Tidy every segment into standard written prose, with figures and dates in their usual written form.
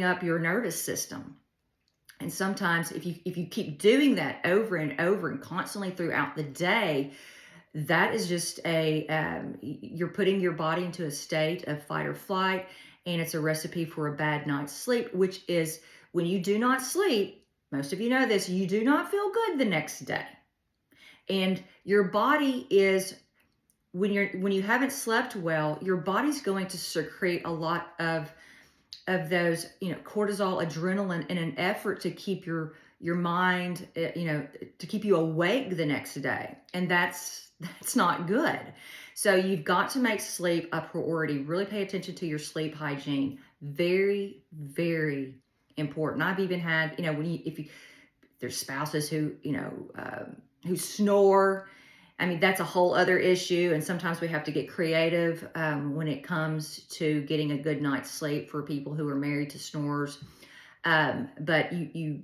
up your nervous system. And sometimes if you keep doing that over and over and constantly throughout the day, that is just you're putting your body into a state of fight or flight, and it's a recipe for a bad night's sleep, which is when you do not sleep, most of you know this, you do not feel good the next day. And your body is, when you haven't slept well, your body's going to secrete a lot of those, cortisol, adrenaline, in an effort to keep your mind, to keep you awake the next day. And that's not good. So you've got to make sleep a priority. Really pay attention to your sleep hygiene. Very, very important. I've even had, if there's spouses who snore. I mean, that's a whole other issue. And sometimes we have to get creative when it comes to getting a good night's sleep for people who are married to snorers. But you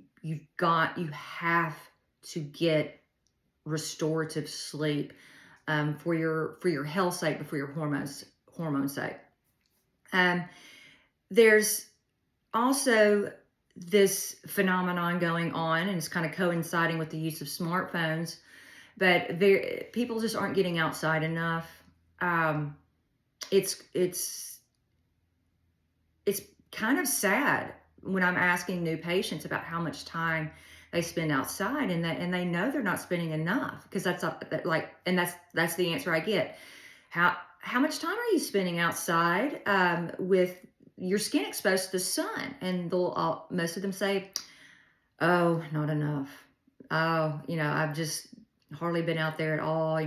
have to get restorative sleep for your health sake, but for your hormone sake. There's also this phenomenon going on, and it's kind of coinciding with the use of smartphones, but people just aren't getting outside enough. It's kind of sad when I'm asking new patients about how much time they spend outside, and they know they're not spending enough, because that's the answer I get. How much time are you spending outside with your skin exposed to the sun? And most of them say, "Oh, not enough. Oh, I've just hardly been out there at all.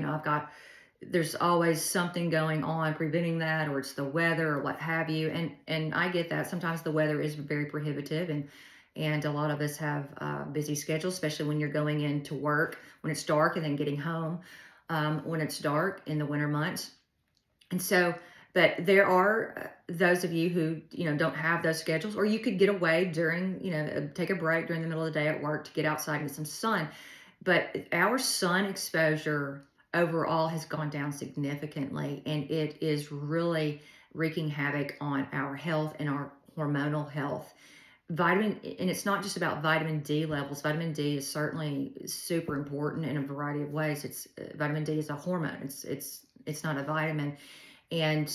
There's always something going on preventing that, or it's the weather or what have you." And I get that. Sometimes the weather is very prohibitive, and a lot of us have busy schedules, especially when you're going into work when it's dark, and then getting home when it's dark in the winter months. And so, but there are those of you who, don't have those schedules, or you could get away during, take a break during the middle of the day at work to get outside and get some sun. But our sun exposure overall has gone down significantly, and it is really wreaking havoc on our health and our hormonal health. And it's not just about vitamin D levels. Vitamin D is certainly super important in a variety of ways. Vitamin D is a hormone. It's not a vitamin. And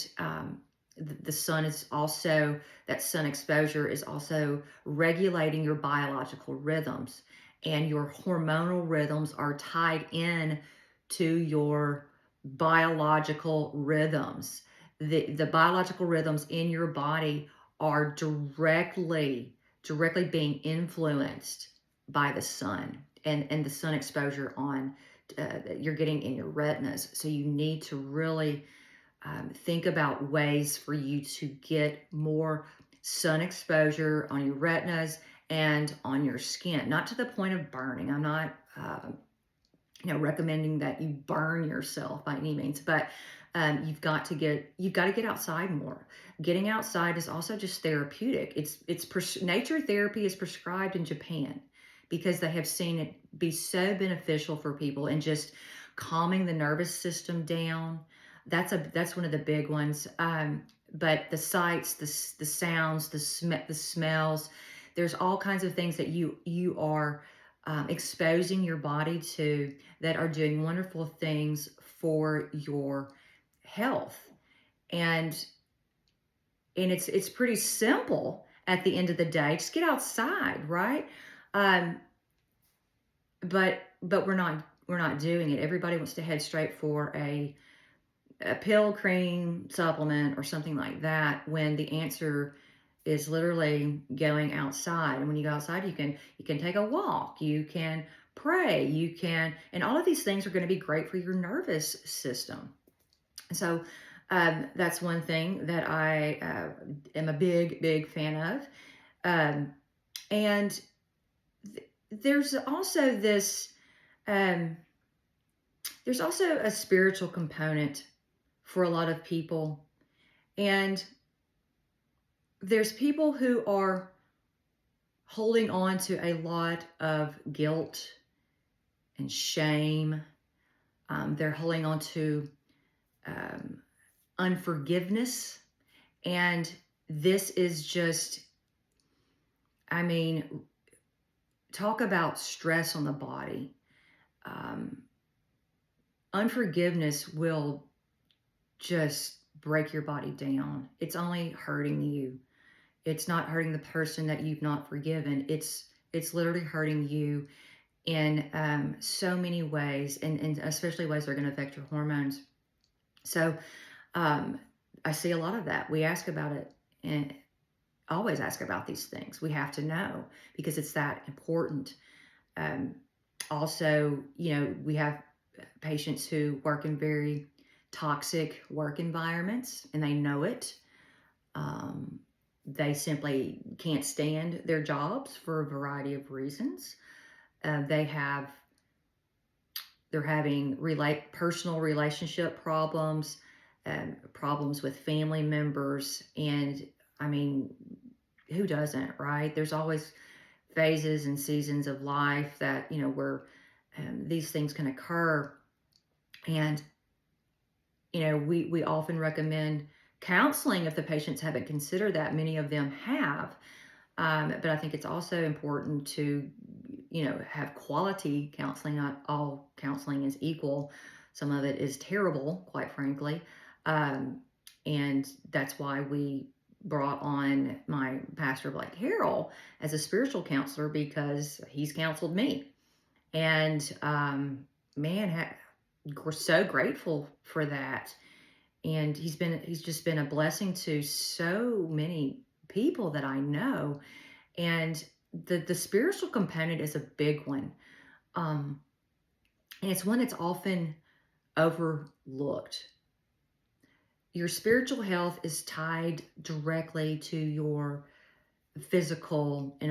the sun is also, that sun exposure is also regulating your biological rhythms, and your hormonal rhythms are tied in to your biological rhythms. The biological rhythms in your body are directly being influenced by the sun and the sun exposure that you're getting in your retinas. So you need to really think about ways for you to get more sun exposure on your retinas and on your skin, not to the point of burning. I'm not, recommending that you burn yourself by any means, but you've got to get outside more. Getting outside is also just therapeutic. Nature therapy is prescribed in Japan because they have seen it be so beneficial for people in just calming the nervous system down. That's one of the big ones. But the sights, the sounds, the smells, there's all kinds of things that you are exposing your body to that are doing wonderful things for your health. And it's pretty simple at the end of the day. Just get outside, right? But we're not doing it. Everybody wants to head straight for a pill, cream, supplement, or something like that, when the answer is literally going outside. And when you go outside, you can take a walk, you can pray, and all of these things are going to be great for your nervous system. So that's one thing that I am a big fan of. And there's also this, there's also a spiritual component for a lot of people. And there's people who are holding on to a lot of guilt and shame. They're holding on to unforgiveness. And this is just I mean, talk about stress on the body. Um, Unforgiveness will just break your body down. It's only hurting you. It's not hurting the person that you've not forgiven. It's literally hurting you in so many ways, and especially ways that are going to affect your hormones. So um, I see a lot of that. We ask about it, and always ask about these things. We have to know because it's that important. Um, Also, we have patients who work in very toxic work environments and they know it. Um, they simply can't stand their jobs for a variety of reasons. They're having personal relationship problems, problems with family members, and I mean, who doesn't, right? There's always phases and seasons of life that where these things can occur, and we often recommend counseling if the patients haven't considered that. Many of them have, but I think it's also important to have quality counseling. Not all counseling is equal. Some of it is terrible, quite frankly, um, and that's why we brought on my pastor Blake Harrell as a spiritual counselor, because he's counseled me, and man, we're so grateful for that. And he's just been a blessing to so many people that I know. And the spiritual component is a big one. Um, and it's one that's often overlooked. Your spiritual health is tied directly to your physical and